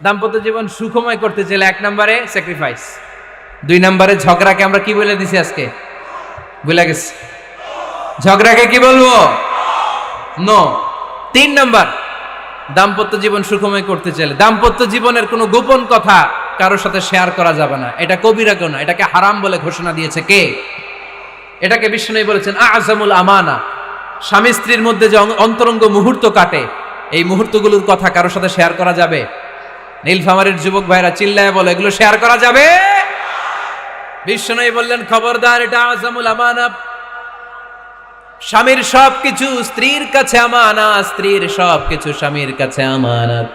দাম্পত্য জীবন সুখময় করতে চাইলে 1 নম্বরে স্যাক্রিফাইস, 2 নম্বরে ঝগড়াকে আমরা কি বলে দিছি আজকে, ভুলে গেছি, ঝগড়াকে কি বলবো, নো। 3 নম্বর, দাম্পত্য জীবন সুখময় করতে চাইলে দাম্পত্য জীবনের কোনো গোপন কথা কারোর সাথে শেয়ার করা যাবে না। এটা কবিরা কেউ না, এটাকে হারাম বলে ঘোষণা দিয়েছে কে? এটাকে বিষ্ণু বলেছেন আযমুল আমানা। স্বামী স্ত্রীর মধ্যে যে অন্তরঙ্গ মুহূর্ত কাটে, এই মুহূর্তগুলোর কথা কারোর সাথে শেয়ার করা যাবে? নীলফামারীর যুবক ভাইরা চিল্লায় বলে, এগুলো শেয়ার করা যাবে? বিষ্ণু বললেন খবরদার, এটা আযমুল আমানা। স্বামীর সবকিছু স্ত্রীর কাছে আমানত, স্ত্রীর সবকিছু স্বামীর কাছে আমানত।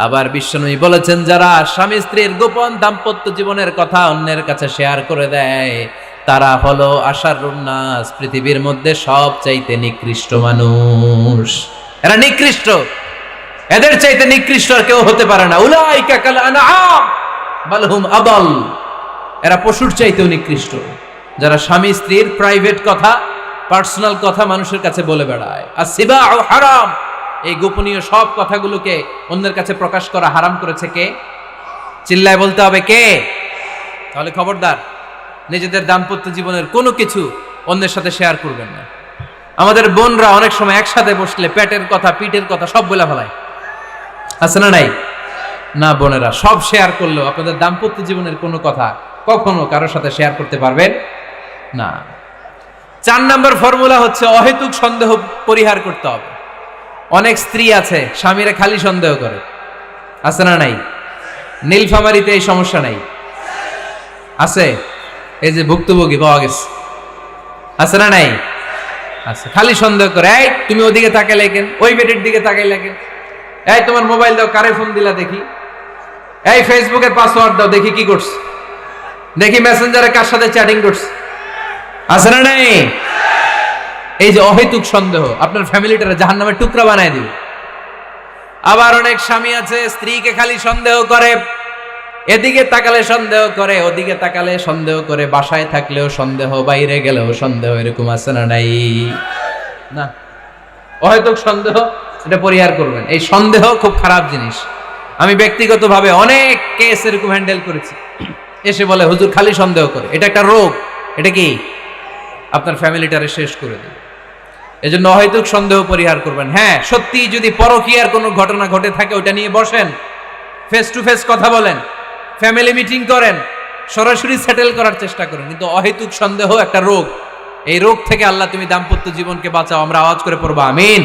আবার বিষ্ণু বলেছেন, যারা স্বামী স্ত্রীর গোপন দাম্পত্য জীবনের কথা অন্যের কাছে শেয়ার করে দেয়, তারা হলো আশারুন নাস, পৃথিবীর মধ্যে সবচাইতে নিকৃষ্ট মানুষ। এরা নিকৃষ্ট, এদের চাইতে নিকৃষ্ট আর কেউ হতে পারে না। উলাইকা কাল আনআম বাল হুম আদাল। এরা পশুর চাইতেও নিকৃষ্ট, যারা স্বামী স্ত্রীর প্রাইভেট কথা, পার্সোনাল কথা মানুষের কাছে বলে বেড়ায়। আর সিবাউ হারাম, এই গোপনীয় সব কথাগুলোকে অন্যের কাছে প্রকাশ করা হারাম করেছে কে? চিল্লায় বলতে হবে কে? তাহলে খবরদার, নিজেদের দাম্পত্য জীবনের কোনো কিছু অন্যের সাথে শেয়ার করবেন না। আমাদের বোনরা অনেক সময় একসাথে বসলে পেটের কথা, পিঠের কথা সব বলে ফেলায়, আছে না নাই? না বোনেরা, সব শেয়ার করলেও আপনাদের দাম্পত্য জীবনের কোনো কথা কখনো কারোর সাথে শেয়ার করতে পারবেন না। 4 নম্বর ফর্মুলা হচ্ছে অহেতুক সন্দেহ পরিহার করতে হবে। অনেক স্ত্রী আছে স্বামীরা খালি সন্দেহ করে, আছে না নাই? নীলফামারীতে এই সমস্যা নাই, আছে? এই যে ভুক্তভোগী পাওয়া গেছে, আছে না নাই? আছে, খালি সন্দেহ করে। এই তুমি ওদিকে তাকাইলে কেন, ওই বেটির দিকে তাকাইলে কেন, এই তোমার মোবাইল দাও, কারে ফোন দিলা দেখি, এই ফেসবুকের পাসওয়ার্ড দাও দেখি কি করছে, দেখি মেসেঞ্জারে কার সাথে চ্যাটিং করছে, আছে না নাই? এই যে অহেতুক সন্দেহ আপনার ফ্যামিলিটারে জাহান্নামের টুকরা বানায় দিবে। আবার অনেক স্বামী আছে স্ত্রীকে খালি সন্দেহ করে, এদিকে তাকালে সন্দেহ করে, ওদিকে তাকালে সন্দেহ করে, বাসায় থাকলেও সন্দেহ, বাইরে গেলেও সন্দেহ, এরকম আছে না নাই? না, অহেতুক সন্দেহ এটা পরিহার করবেন। এই সন্দেহ খুব খারাপ জিনিস। আমি ব্যক্তিগতভাবে অনেক কেস এরকম হ্যান্ডেল করেছি। এসে বলে হুজুর খালি সন্দেহ করে, এটা একটা রোগ। এটা কি? আপনার ফ্যামিলিটারে শেষ করে দেবে। এজন্য অহেতুক সন্দেহ পরিহার করবেন। হ্যাঁ, সত্যি যদি পরকীয়ার কোনো ঘটনা ঘটে থাকে ওটা নিয়ে বসেন, ফেস টু ফেস কথা বলেন, ফ্যামিলি মিটিং করেন, সরাসরি সেটেল করার চেষ্টা করেন। কিন্তু অহেতুক সন্দেহ একটা রোগ। এই রোগ থেকে আল্লাহ তুমি দাম্পত্য জীবনকে বাঁচাও। আমরা আওয়াজ করে পড়বো আমিন।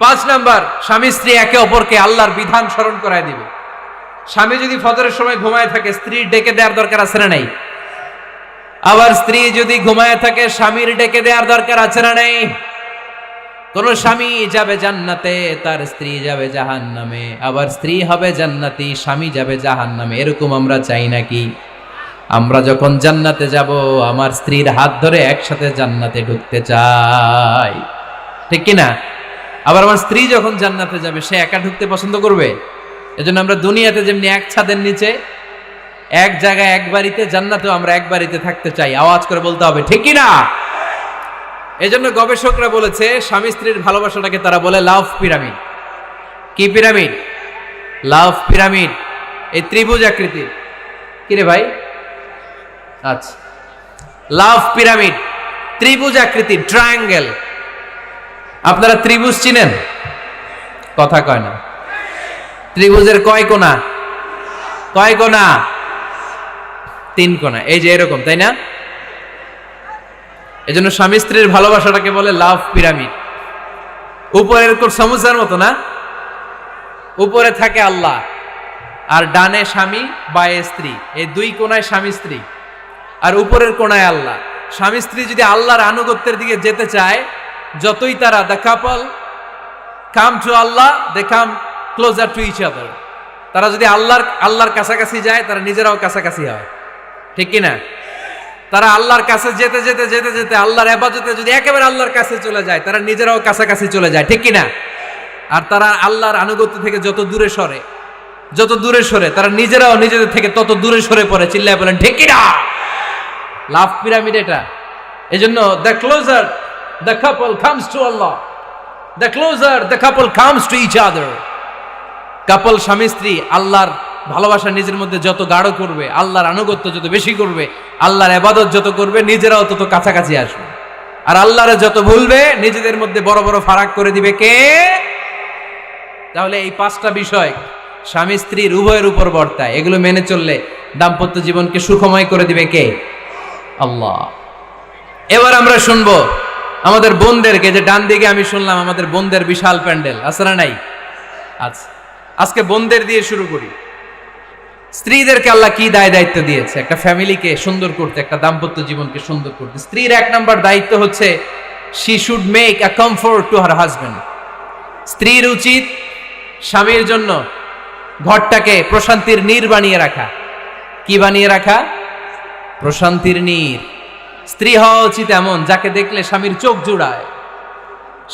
5 নাম্বার, স্বামী স্ত্রী একে অপরকে আল্লাহর বিধান স্মরণ করায় দিবে। স্বামী যদি ফজরের সময় ঘুমায় থাকে, স্ত্রীর ডেকে দেওয়ার দরকার আছে না নাই? আবার স্ত্রী যদি ঘুমায় থাকে, স্বামীর ডেকে দেওয়ার দরকার আছে না নাই? কোন স্বামী যাবে জান্নাতে, তার স্ত্রী যাবে জাহান্নামে। আবার স্ত্রী হবে জান্নাতি, স্বামী যাবে জাহান্নামে। এরকম আমরা চাই নাকি? আমরা যখন জান্নাতে যাব, আমার স্ত্রীর হাত ধরে একসাথে জান্নাতে ঢুকতে চাই, ঠিক কিনা? আবার আমার স্ত্রী যখন জান্নাতে যাবে, সে একা ঢুকতে পছন্দ করবে? এজন্য আমরা দুনিয়াতে যেমনি এক ছাদের নিচে, এক জায়গায়, এক বাড়িতে, জান্নাতেও আমরা এক বাড়িতে থাকতে চাই। আওয়াজ করে বলতে হবে ঠিক কিনা? এজন্য গবেষকরা বলেছে, স্বামী স্ত্রীর ভালোবাসাটাকে তারা বলে লাভ পিরামিড। কি পিরামিড? লাভ পিরামিড। এই ত্রিভুজ আকৃতির। কিরে ভাই? আচ্ছা, লাভ পিরামিড, ত্রিভুজ আকৃতির, ট্রায়াঙ্গেল। আপনারা ত্রিভুজ চিনেন? কথা কয় না। ত্রিভুজের কয় কোণা? কয় কোণা? 3 কোণা। এই যে এরকম, তাই না? এজন্য স্বামী স্ত্রীর ভালোবাসাটাকে বলে লাভ পিরামিড। উপরে এরকম সমুচার মতো না, উপরে থাকে আল্লাহ, আর ডানে স্বামী, বায়ে স্ত্রী। এই 2 কোণায় স্বামী স্ত্রী, আর উপরের কোণায় আল্লাহ। স্বামী স্ত্রী যদি আল্লাহর আনুগত্যের দিকে যেতে চায়, যতই তারা the couple come to Allah, they come closer to each other. তারা যদি আল্লাহর কাছাকাছি যায়, তারা নিজেরাও কাছাকাছি হয়, ঠিক কিনা? তারা আল্লাহর কাছে যেতে যেতে যেতে যেতে আল্লাহর ইবাদতে যদি একেবারে আল্লাহর কাছে চলে যায়, তারা নিজেরাও কাছাকাছি চলে যায়, ঠিক কিনা? আর তারা আল্লাহর আনুগত্য থেকে যত দূরে সরে, যত দূরে সরে, তারা নিজেরাও নিজেদের থেকে তত দূরে সরে পড়ে। চিল্লায় বলেন ঠিক কিনা? লাভ পিরামিড এটা। এজন্য the closer the couple comes to Allah, the closer the couple comes to each other. Couple স্বামী স্ত্রী আল্লাহর ভালোবাসা নিজের মধ্যে যত গাঢ় করবে, আল্লাহর আনুগত্য যত বেশি করবে, আল্লাহর ইবাদত যত করবে, নিজেরাও তত কাছাকাছি আসবে। আর আল্লাহরে যত ভুলবে, নিজেদের মধ্যে বড় বড় ফারাক করে দিবে কে? তাহলে এই 5টা বিষয় স্বামী স্ত্রীর উভয়ের উপর বর্তায়। এগুলো মেনে চললে দাম্পত্য জীবনকে সুখময় করে দিবে কে? আল্লাহ। এবার আমরা শুনবো আমাদের বোনদেরকে, যে ডান দিকে আমি শুনলাম আমাদের বোনদের বিশাল প্যান্ডেল আছে না নাই? আচ্ছা, আজকে বোনদের দিয়ে শুরু করি। স্ত্রীদেরকে আল্লাহ কি দায় দায়িত্ব দিয়েছে একটা ফ্যামিলিকে সুন্দর করতে, একটা দাম্পত্য জীবনকে সুন্দর করতে? স্ত্রীর 1 নম্বর দায়িত্ব হচ্ছে she should make a comfort to her husband. স্ত্রীর উচিত স্বামীর জন্য ঘরটাকে প্রশান্তির নীড় বানিয়ে রাখা। কি বানিয়ে রাখা? প্রশান্তির নীড়। স্ত্রী হওয়া উচিত এমন যাকে দেখলে স্বামীর চোখ জুড়ায়,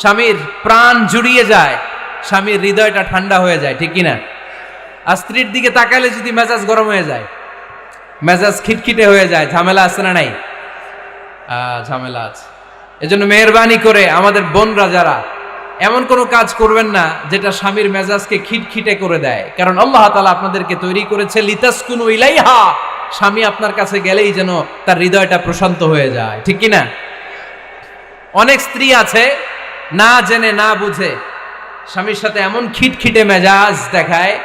স্বামীর প্রাণ জুড়িয়ে যায়, স্বামীর হৃদয়টা ঠান্ডা হয়ে যায়, ঠিক কিনা? আর স্ত্রীর দিকে তাকালে যদি মেজাজ গরম হয়ে যায়, মেজাজ খিটখিটে হয়ে যায়, ঝামেলা আছে না নাই? ঝামেলা আছে। এজন্য মেহেরবানি করে আমাদের বোনরা যারা, এমন কোনো কাজ করবেন না যেটা স্বামীর মেজাজকে খিটখিটে করে দেয়। কারণ আল্লাহ তাআলা আপনাদেরকে তৈরি করেছে লিতাসকুনু ইলাইহা, স্বামী আপনার কাছে গেলেই যেন তার হৃদয়টা প্রশান্ত হয়ে যায়, ঠিক কিনা? অনেক স্ত্রী আছে না জেনে না বুঝে স্বামীর সাথে এমন খিটখিটে মেজাজ দেখায়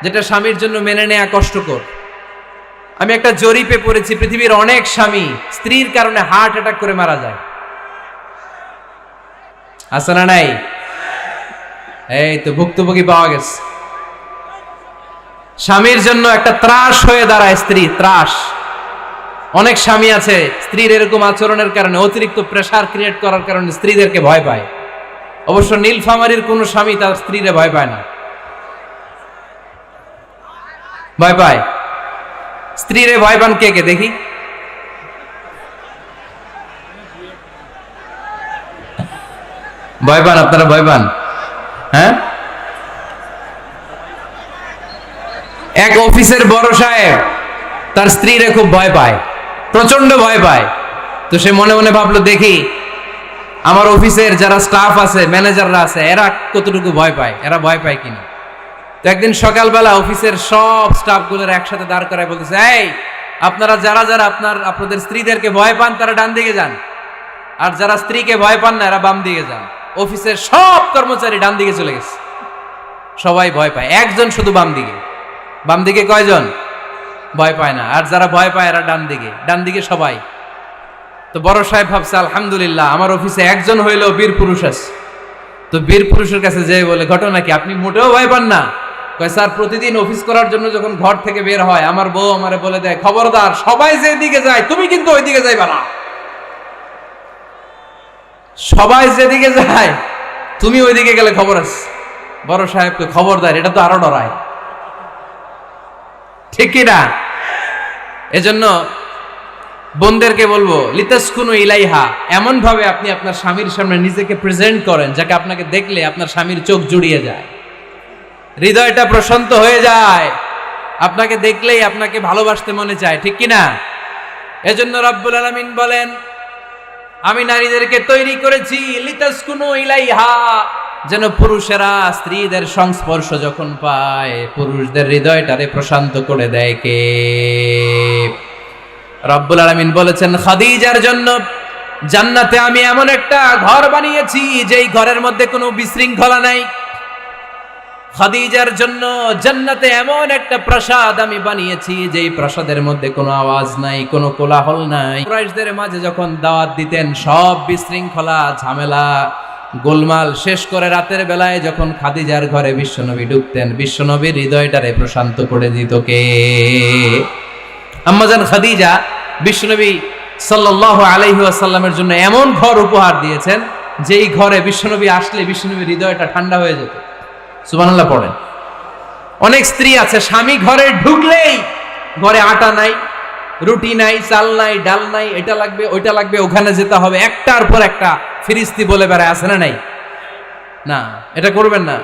যেটা স্বামীর জন্য মেনে নেওয়া কষ্টকর। আমি একটা জরিপে পড়েছি, পৃথিবীর অনেক স্বামী স্ত্রীর কারণে হার্ট অ্যাটাক করে মারা যায়। আছে না নাই? এই তো ভুক্তভোগী পাওয়া গেছে। স্বামীর জন্য একটা ত্রাস হয়ে দাঁড়ায় স্ত্রী, ত্রাস। অনেক স্বামী আছে স্ত্রীর এরকম আচরণের কারণে, অতিরিক্ত প্রেসার ক্রিয়েট করার কারণে স্ত্রীদেরকে ভয় পায়। অবশ্য নীলফামারীর কোন স্বামী তার স্ত্রীরে ভয় পায় না। ভয় পায়? স্ত্রীরে ভয় পান কে কে দেখি? ভয় পান আপনারা? ভয় পান? হ্যাঁ, এক অফিসের বড় সাহেব তার স্ত্রীরে খুব ভয় পায়, প্রচন্ড ভয় পায়। তো সে মনে মনে ভাবলো, দেখি আমার অফিসের যারা স্টাফ আছে, ম্যানেজাররা আছে, এরা কতটুকু ভয় পায়, এরা ভয় পায় কিনা। তো একদিন সকালবেলা অফিসের সব স্টাফগুলোর একসাথে দাঁড় করায় বলতেছে, এই আপনারা যারা যারা আপনাদের স্ত্রীদেরকে ভয় পান তারা ডান দিকে যান, আর যারা স্ত্রীকে ভয় পান না এরা বাম দিকে যান। অফিসের সব কর্মচারী ডান দিকে চলে গেছে, সবাই ভয় পায়, একজন শুধু বাম দিকে। বাম দিকে কয়জন? ভয় পায় না। আর যারা ভয় পায় এরা ডান দিকে, ডান দিকে সবাই। তো বড় সাহেব ভাবছে, আলহামদুলিল্লাহ আমার অফিসে একজন হইলেও বীর পুরুষ আছে। তো বীর পুরুষের কাছে যেয়ে বলে, ঘটনা কি, আপনি মোটেও ভয় পান না? কয়, স্যার প্রতিদিন অফিস করার জন্য যখন ঘর থেকে বের হয় আমার বউ আমারে বলে দেয়, খবরদার সবাই যেদিকে যায় তুমি কিন্তু ওইদিকে যাইবা না, সবাই যেদিকে যায় তুমি ওইদিকে গেলে খবর আছে। বড় সাহেবকে খবরদার, এটা তো আরো ডরায়, ঠিক কিনা? এজন্য বোনদেরকে বলবো, লিতাসকুনু ইলাইহা, এমন ভাবে আপনি আপনার স্বামীর সামনে নিজেকে প্রেজেন্ট করেন যাকে আপনাকে দেখলে আপনার স্বামীর চোখ জুড়িয়ে যায়, হৃদয়টা প্রশান্ত হয়ে যায়, আপনাকে দেখলেই আপনাকে ভালোবাসতে মনে চায়, ঠিক কিনা? এজন্য রব্বুল আলামিন বলেন, আমি নারীদেরকে তৈরি করেছি লিতাসকুনু ইলাইহা, যেন পুরুষেরা স্ত্রীদের সংস্পর্শ যখন পায় পুরুষদের হৃদয়টারে প্রশান্ত করে দেয় কে? রব্বুল আলামিন বলেছেন, খাদিজার জন্য জান্নাতে আমি এমন একটা ঘর বানিয়েছি যেই ঘরের মধ্যে কোনো বিশৃঙ্খলা নাই। খাদিজার জন্য জান্নাতে এমন একটা প্রাসাদ আমি বানিয়েছি যেই প্রাসাদের মধ্যে কোনো আওয়াজ নাই, কোনো কোলাহল নাই। কুরাইশদের মাঝে যখন দাওয়াত দিতেন সব বিশৃঙ্খলা, ঝামেলা, গোলমাল শেষ করে রাতের বেলায় যখন খাদিজার ঘরে বিশ্বনবী ঢুকতেন, বিশ্বনবীর হৃদয়টারে প্রশান্ত করে দিত কে? আম্মাজান খাদিজা বিশ্বনবী সাল্লাল্লাহু আলাইহি ওয়াসাল্লামের জন্য এমন ঘর উপহার দিয়েছেন যেই ঘরে বিশ্বনবী আসলে বিশ্বনবীর হৃদয়টা ঠান্ডা হয়ে যেত। সুবহানাল্লাহ পড়েন। অনেক স্ত্রী আছে স্বামী ঘরে ঢুকলেই ঘরে আটা নাই, রুটি নাই, চাল নাই, ডাল নাই, এটা লাগবে ওইটা লাগবে, ওখানে যেতে হবে, একটার পর একটা ফিরিস্তি বলে বেড়ায়, আছে না নাই? না, এটা করবেন না।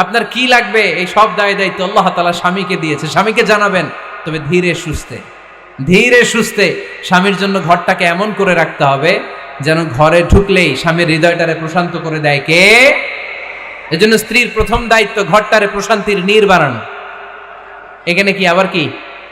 আপনার কি লাগবে এই সব দায় দায়িত্ব আল্লাহ তাআলা স্বামীকে দিয়েছে, স্বামীকে জানাবেন। তবে ধীরে সুস্থে, ধীরে সুস্থে স্বামীর জন্য ঘরটাকে এমন করে রাখতে হবে যেন ঘরে ঢুকলেই স্বামীর হৃদয়টারে প্রশান্ত করে দেয় কে? এজন্য স্ত্রীর প্রথম দায়িত্ব ঘরটারে প্রশান্তির নীড় বানানো। এখানে কি আবার কি